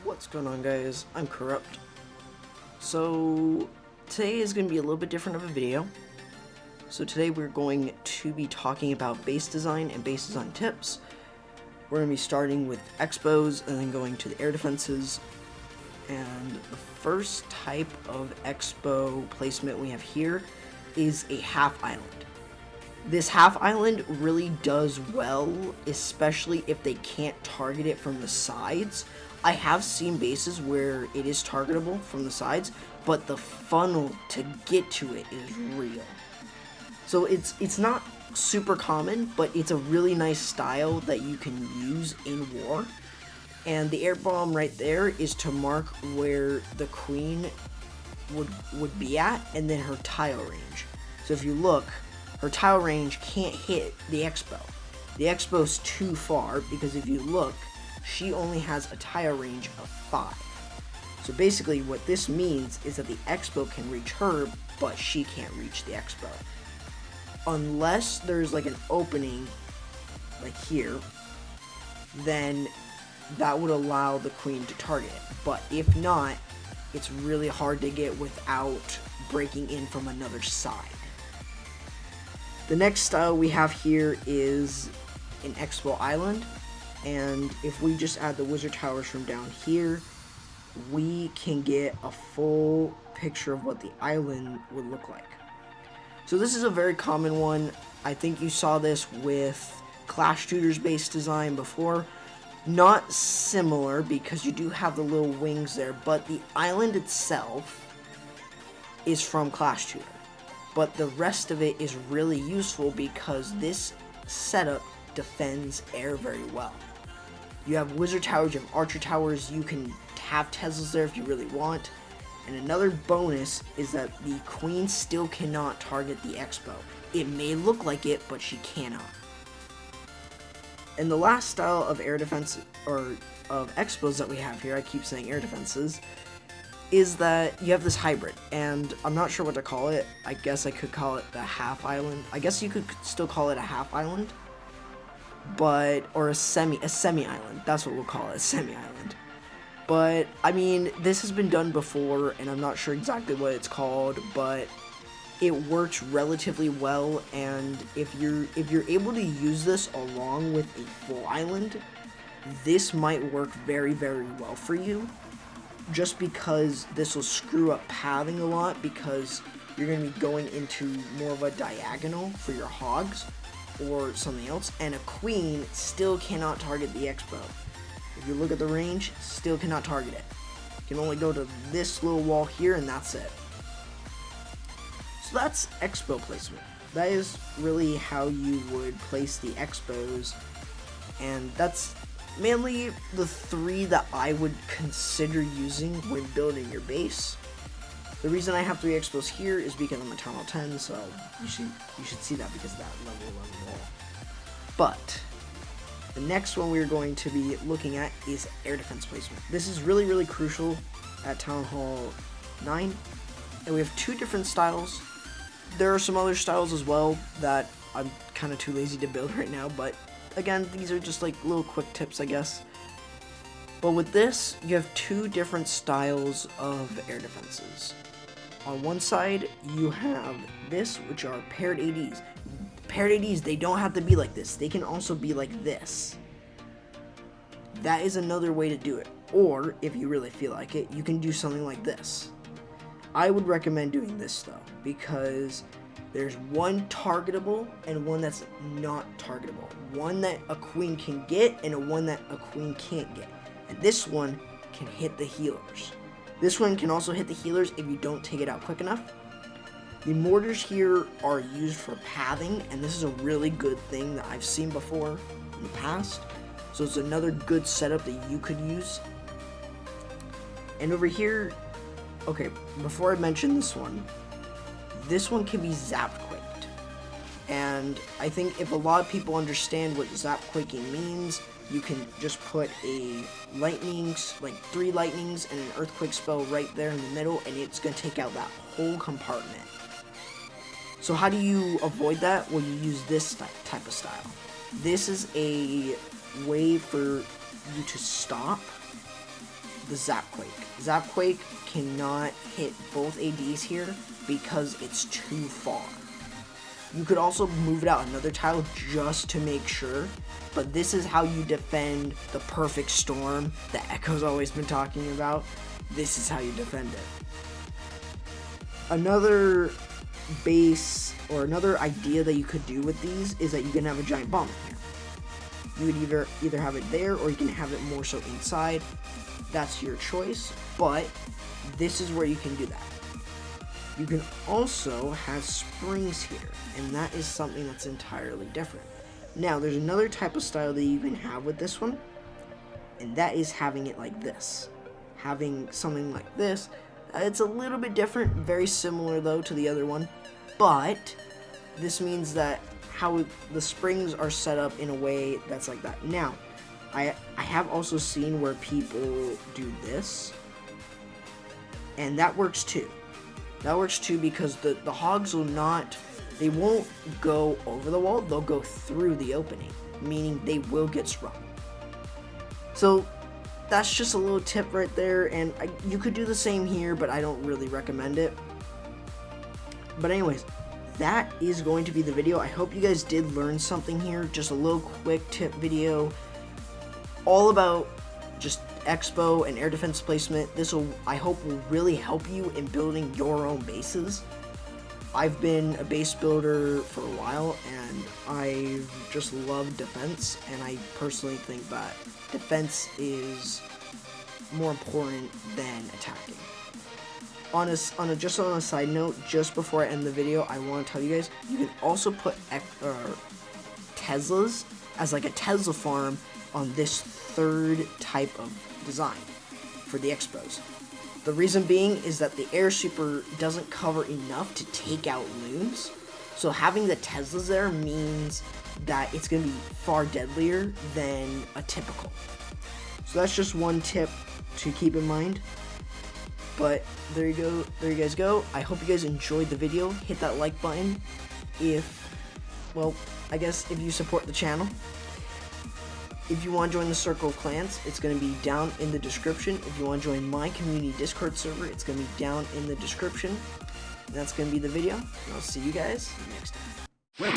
What's going on, guys? I'm Corrupt. So today is going to be a little bit different of a video. So today we're going to be talking about base design and base design tips. We're going to be starting with XBOWS and then going to the air defenses. And the first type of Expo placement we have here is a half island. This half island really does well, especially if they can't target it from the sides. I have seen bases where it is targetable from the sides, but the funnel to get to it is real. So it's not super common, but it's a really nice style that you can use in war. And the air bomb right there is to mark where the queen would be at, and then her tile range. So if you look, her tile range can't hit the Expo. The Expo's too far, because if you look, she only has a tile range of 5. So basically what this means is that the Expo can reach her, but she can't reach the Expo. Unless there's like an opening, like here, then that would allow the queen to target it. But if not, it's really hard to get without breaking in from another side. The next style we have here is an Expo Island. And if we just add the wizard towers from down here, we can get a full picture of what the island would look like. So this is a very common one. I think you saw this with Clash Shooter's base design before. Not similar, because you do have the little wings there, but the island itself is from Clash Shooter. But the rest of it is really useful because this setup defends air very well. You have wizard towers, you have archer towers, you can have Teslas there if you really want. And another bonus is that the queen still cannot target the Expo. It may look like it, but she cannot. And the last style of air defense, or of Expos that we have here, I keep saying air defenses, is that you have this hybrid. And I'm not sure what to call it. I guess I could call it the half island. I guess you could still call it a half island. But, or a semi-island, that's what we'll call it, a semi-island. But, I mean, this has been done before, and I'm not sure exactly what it's called, but it works relatively well, and if you're able to use this along with a full island, this might work very, very well for you, just because this will screw up pathing a lot, because you're going to be going into more of a diagonal for your hogs, or something else, and a queen still cannot target the Expo. If you look at the range, still cannot target it. You can only go to this little wall here, and that's it. So that's Expo placement. That is really how you would place the Expos, and that's mainly the 3 that I would consider using when building your base. The reason I have 3 Expos here is because I'm a Town Hall 10, so you should see that because of that level 11 wall. But the next one we're going to be looking at is air defense placement. This is really, really crucial at Town Hall 9, and we have 2 different styles. There are some other styles as well that I'm kind of too lazy to build right now, but again, these are just like little quick tips, I guess. But with this, you have 2 different styles of air defenses. On one side, you have this, which are paired ADs. Paired ADs, they don't have to be like this. They can also be like this. That is another way to do it. Or, if you really feel like it, you can do something like this. I would recommend doing this, though, because there's one targetable and one that's not targetable. One that a queen can get and one that a queen can't get. And this one can hit the healers. This one can also hit the healers if you don't take it out quick enough. The mortars here are used for pathing, and this is a really good thing that I've seen before in the past. So it's another good setup that you could use. And over here, okay, before I mention this one can be zap quaked. And I think if a lot of people understand what zap quaking means, you can just put a lightnings, like 3 lightnings and an earthquake spell right there in the middle, and it's going to take out that whole compartment. So how do you avoid that? Well, you use this type of style. This is a way for you to stop the Zapquake. Zapquake cannot hit both ADs here because it's too far. You could also move it out another tile just to make sure, but this is how you defend the perfect storm that Echo's always been talking about. This is how you defend it. Another base or another idea that you could do with these is that you can have a giant bomb in here. You would either have it there or you can have it more so inside. That's your choice, but this is where you can do that. You can also have springs here, and that is something that's entirely different. Now, there's another type of style that you can have with this one, and that is having it like this. Having something like this. It's a little bit different, very similar though to the other one, but this means that how the springs are set up in a way that's like that. Now, I have also seen where people do this, and that works too. That works too because the hogs will not, they won't go over the wall, they'll go through the opening, meaning they will get sprung. So that's just a little tip right there, and you could do the same here, but I don't really recommend it. But anyways, that is going to be the video. I hope you guys did learn something here. Just a little quick tip video all about just Expo and air defense placement. This will, I hope, will really help you in building your own bases. I've been a base builder for a while, and I just love defense, and I personally think that defense is more important than attacking. Just on a side note, just before I end the video, I want to tell you guys, you can also put Teslas as like a Tesla farm on this third type of design for the Expos. The reason being is that the air sweeper doesn't cover enough to take out loons, so having the Teslas there means that it's going to be far deadlier than a typical. So that's just one tip to keep in mind. But there you go, there you guys go. I hope you guys enjoyed the video. Hit that like button if, well, I guess if you support the channel. If you want to join the Circle of Clans, it's going to be down in the description. If you want to join my community Discord server, it's going to be down in the description. And that's going to be the video. And I'll see you guys next time.